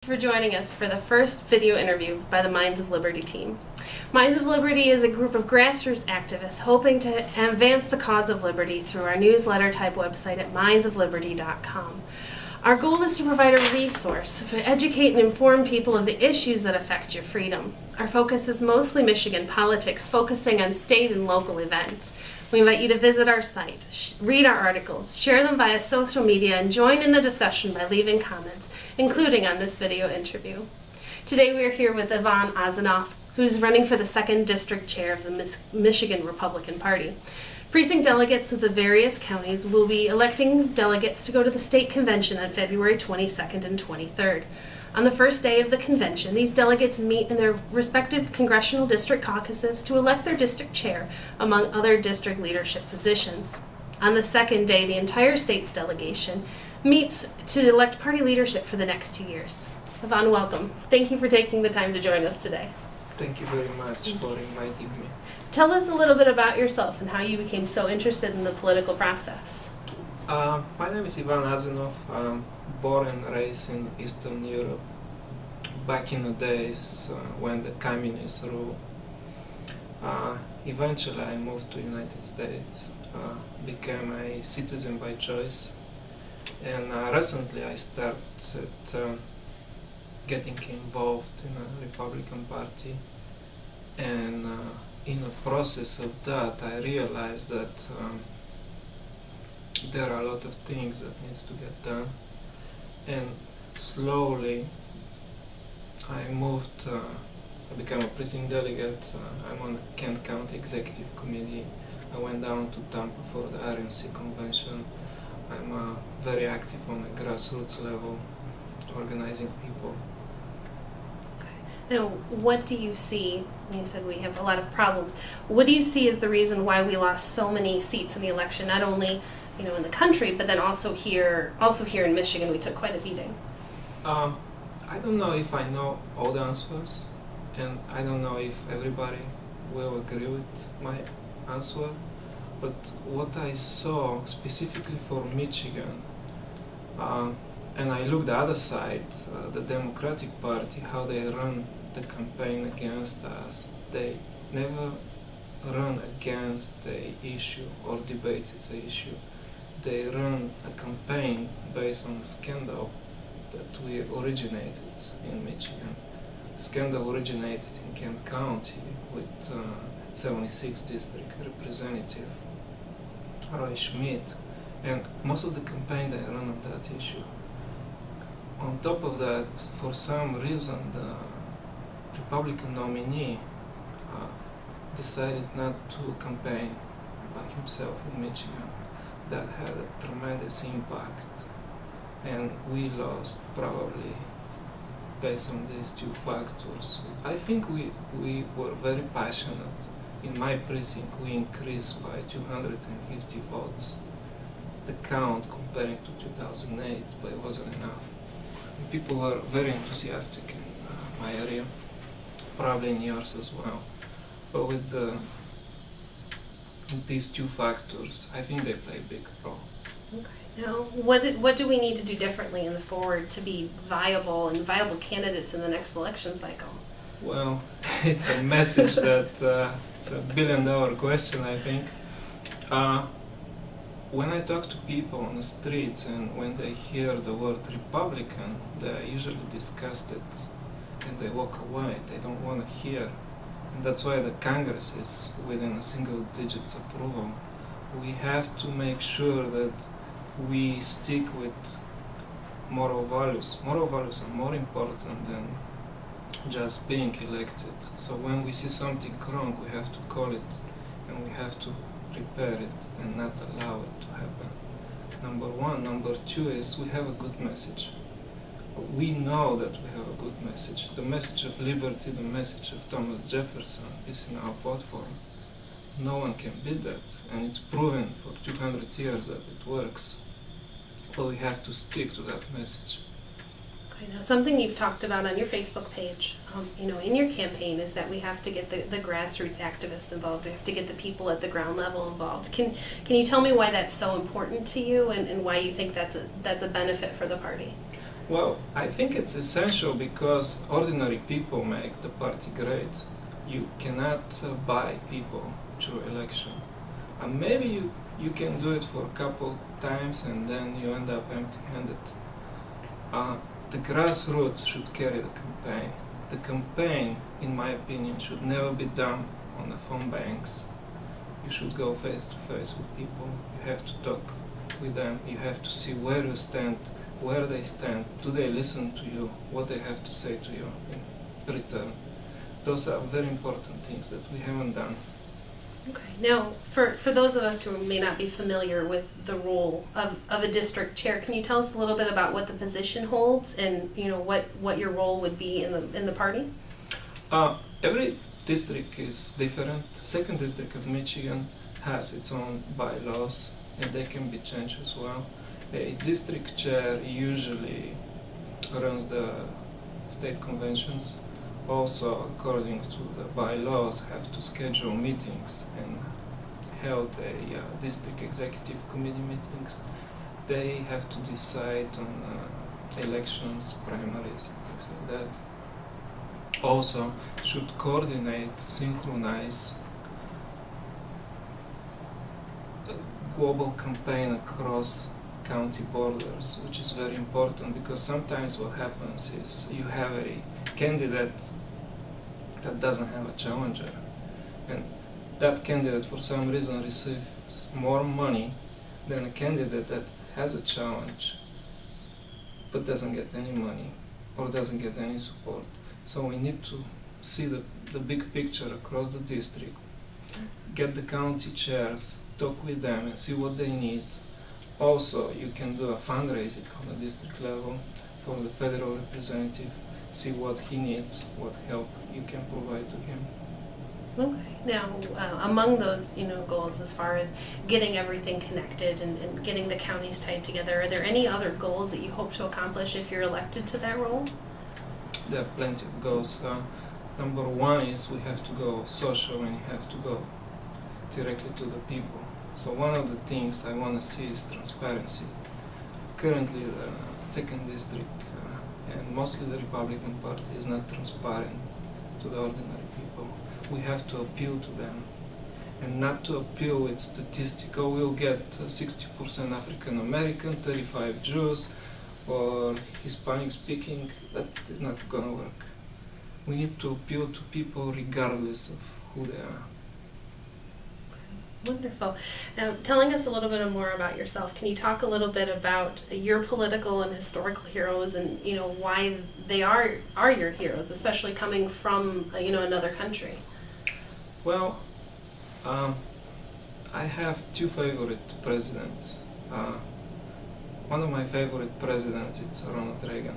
For joining us for the first video interview by the Minds of Liberty team. Minds of Liberty is a group of grassroots activists hoping to advance the cause of liberty through our newsletter type website at mindsofliberty.com. Our goal is to provide a resource to educate and inform people of the issues that affect your freedom. Our focus is mostly Michigan politics, focusing on state and local events. We invite you to visit our site, read our articles, share them via social media, and join in the discussion by leaving comments, including on this video interview. Today we are here with Ivan Assenov, who's running for the 2nd District Chair of the Michigan Republican Party. Precinct delegates of the various counties will be electing delegates to go to the state convention on February 22nd and 23rd. On the first day of the convention, these delegates meet in their respective congressional district caucuses to elect their district chair, among other district leadership positions. On the second day, the entire state's delegation meets to elect party leadership for the next 2 years. Ivan, welcome. Thank you for taking the time to join us today. Thank you very much for inviting me. Tell us a little bit about yourself and how you became so interested in the political process. My name is Ivan Assenov. I'm born and raised in Eastern Europe back in the days when the communists ruled. Eventually I moved to the United States, became a citizen by choice, and recently I started getting involved in the Republican Party, and in the process of that I realized that there are a lot of things that needs to get done, and slowly I moved, I became a precinct delegate. I'm on the Kent County Executive Committee. I went down to Tampa for the RNC convention. I'm very active on the grassroots level, organizing people. Now, what do you see? You said we have a lot of problems. What do you see as the reason why we lost so many seats in the election? Not only, in the country, but then also here in Michigan, we took quite a beating. I don't know if I know all the answers, and I don't know if everybody will agree with my answer. But what I saw specifically for Michigan, and I looked the other side, the Democratic Party, how they run the campaign against us. They never run against the issue or debated the issue. They run a campaign based on a scandal that we originated in Michigan. The scandal originated in Kent County with 76th District Representative Roy Schmidt, and most of the campaign they run on that issue. On top of that, for some reason, the Republican nominee decided not to campaign by himself in Michigan. That had a tremendous impact, and we lost probably based on these two factors. I think we were very passionate. In my precinct, we increased by 250 votes the count comparing to 2008, but it wasn't enough. People were very enthusiastic in my area, probably in yours as well. But with these two factors, I think they play a big role. Okay. Now, what do we need to do differently in the forward to be viable candidates in the next election cycle? Well, it's a message that it's a billion-dollar question, I think. When I talk to people on the streets and when they hear the word Republican, they are usually disgusted and they walk away. They don't want to hear. And that's why the Congress is within a single digits approval. We have to make sure that we stick with moral values. Moral values are more important than just being elected. So when we see something wrong, we have to call it and we have to repair it and not allow it to happen. Number one. Number two is we have a good message. We know that we have a good message. The message of liberty, the message of Thomas Jefferson is in our platform. No one can beat that, and it's proven for 200 years that it works. But we have to stick to that message. Okay, now something you've talked about on your Facebook page, in your campaign, is that we have to get the grassroots activists involved. We have to get the people at the ground level involved. Can you tell me why that's so important to you, and why you think that's a benefit for the party? Well, I think it's essential because ordinary people make the party great. You cannot buy people through election. And maybe you can do it for a couple times and then you end up empty-handed. The grassroots should carry the campaign. The campaign, in my opinion, should never be done on the phone banks. You should go face to face with people. You have to talk with them. You have to see where you stand, where they stand. Do they listen to you? What they have to say to you in return. Those are very important things that we haven't done. Okay. Now, for those of us who may not be familiar with the role of a district chair, can you tell us a little bit about what the position holds and what your role would be in the party? Every district is different. Second district of Michigan has its own bylaws and they can be changed as well. A district chair usually runs the state conventions. Also, according to the bylaws, have to schedule meetings and held a district executive committee meetings. They have to decide on elections, primaries, and things like that. Also, should coordinate, synchronize a global campaign across county borders, which is very important because sometimes what happens is you have a candidate that doesn't have a challenger, and that candidate for some reason receives more money than a candidate that has a challenge but doesn't get any money or doesn't get any support. So we need to see the big picture across the district, get the county chairs, talk with them and see what they need. Also, you can do a fundraising on the district level for the federal representative, see what he needs, what help you can provide to him. Okay. Now, among those goals, as far as getting everything connected and getting the counties tied together, are there any other goals that you hope to accomplish if you're elected to that role? There are plenty of goals. Number one is we have to go social and you have to go directly to the people. So one of the things I want to see is transparency. Currently, the second district and mostly the Republican Party is not transparent to the ordinary people. We have to appeal to them, and not to appeal with statistical. We'll get 60% African American, 35 Jews, or Hispanic speaking. That is not going to work. We need to appeal to people regardless of who they are. Wonderful. Now, telling us a little bit more about yourself, can you talk a little bit about your political and historical heroes and why they are your heroes, especially coming from another country? Well, I have two favorite presidents. One of my favorite presidents is Ronald Reagan.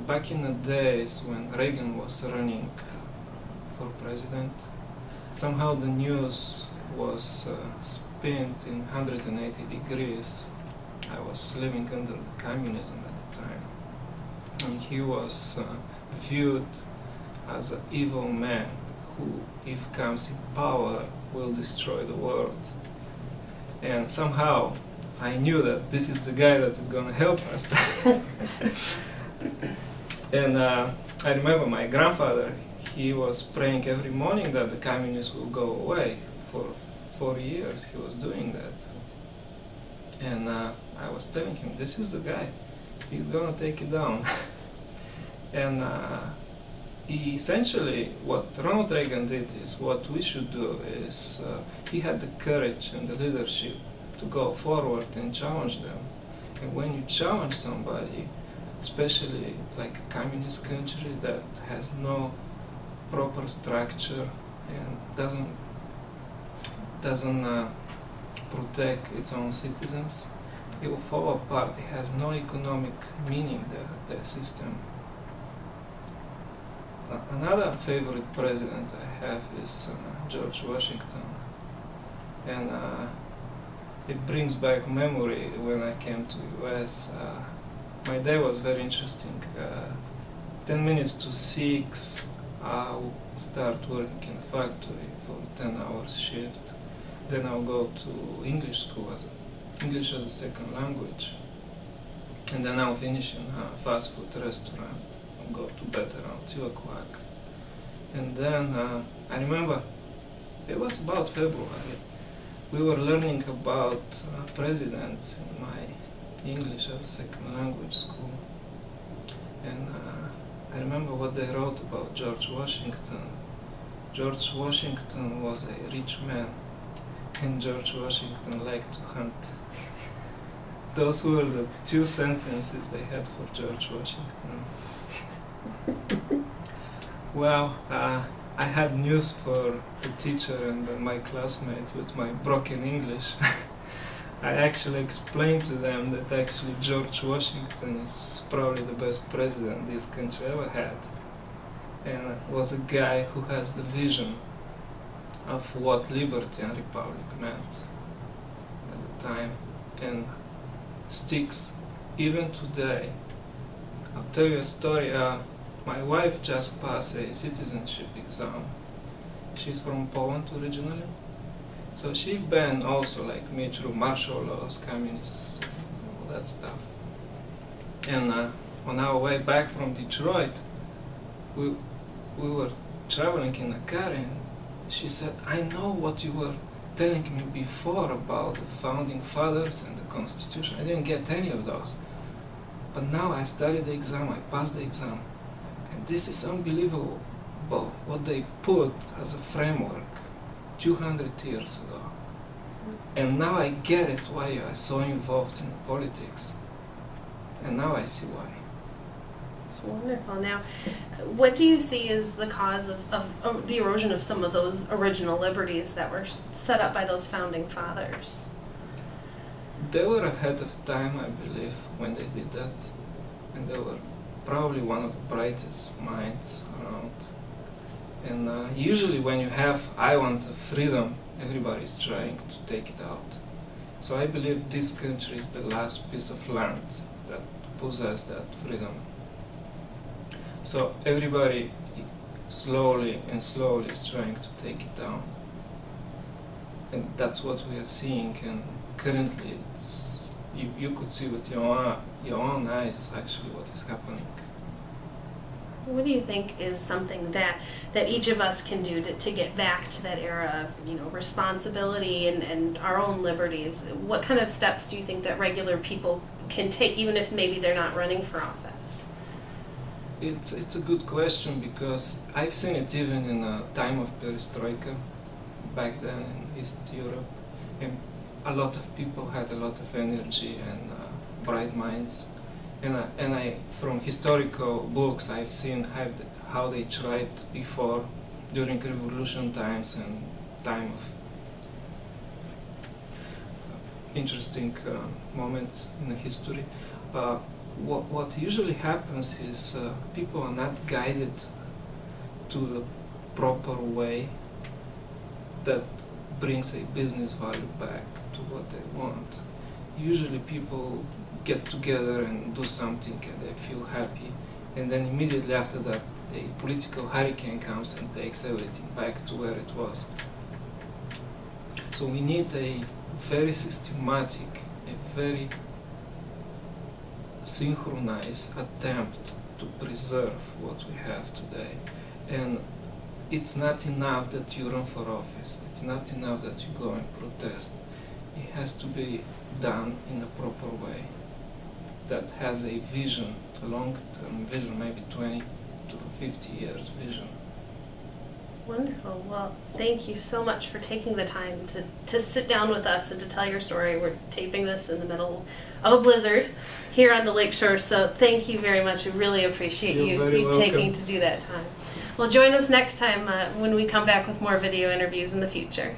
Back in the days when Reagan was running for president, somehow the news was spent in 180 degrees. I was living under communism at the time, and he was viewed as an evil man who, if comes in power, will destroy the world. And somehow I knew that this is the guy that is going to help us. And I remember my grandfather, he was praying every morning that the communists will go away. For 4 years he was doing that. And I was telling him, this is the guy, he's going to take it down. And essentially what Ronald Reagan did is what we should do is, he had the courage and the leadership to go forward and challenge them. And when you challenge somebody, especially like a communist country that has no proper structure and doesn't protect its own citizens, it will fall apart. It has no economic meaning, the system. Another favorite president I have is George Washington, and it brings back memory when I came to US. My day was very interesting. 10 minutes to 6, I will start working in a factory for a 10-hour shift. Then I'll go to English school, English as a second language. And then I'll finish in a fast food restaurant and go to bed around 2 o'clock. And then I remember it was about February. We were learning about presidents in my English as a second language school. And I remember what they wrote about George Washington. George Washington was a rich man, and George Washington liked to hunt. Those were the 2 sentences they had for George Washington. Well, I had news for the teacher and my classmates with my broken English. I actually explained to them that actually George Washington is probably the best president this country ever had, and was a guy who has the vision of what liberty and republic meant at the time, and sticks even today. I'll tell you a story. My wife just passed a citizenship exam. She's from Poland originally, so she's been also like me through martial laws, communists, all that stuff. And on our way back from Detroit, we were traveling in a car, and she said, "I know what you were telling me before about the founding fathers and the Constitution. I didn't get any of those. But now I studied the exam, I passed the exam. And this is unbelievable what they put as a framework 200 years ago. And now I get it why you are so involved in politics. And now I see why." It's wonderful. Now, what do you see as the cause of the erosion of some of those original liberties that were set up by those founding fathers? They were ahead of time, I believe, when they did that. And they were probably one of the brightest minds around. And usually when you have, "I want freedom," everybody's trying to take it out. So I believe this country is the last piece of land that possesses that freedom. So everybody slowly is trying to take it down. And that's what we are seeing, and currently you could see with your own eyes actually what is happening. What do you think is something that each of us can do to get back to that era of responsibility and our own liberties? What kind of steps do you think that regular people can take, even if maybe they're not running for office? It's a good question, because I've seen it even in a time of perestroika back then in East Europe, and a lot of people had a lot of energy and bright minds. And I, from historical books, I've seen how they tried before, during revolution times and time of interesting moments in the history. What usually happens is people are not guided to the proper way that brings a business value back to what they want. Usually people get together and do something and they feel happy, and then immediately after that a political hurricane comes and takes everything back to where it was. So we need a very systematic, a very synchronized attempt to preserve what we have today. And it's not enough that you run for office. It's not enough that you go and protest. It has to be done in a proper way that has a vision, a long-term vision, maybe 20 to 50 years vision. Wonderful. Well, thank you so much for taking the time to sit down with us and to tell your story. We're taping this in the middle of a blizzard here on the lakeshore, so thank you very much. We really appreciate you taking to do that time. Well, join us next time when we come back with more video interviews in the future.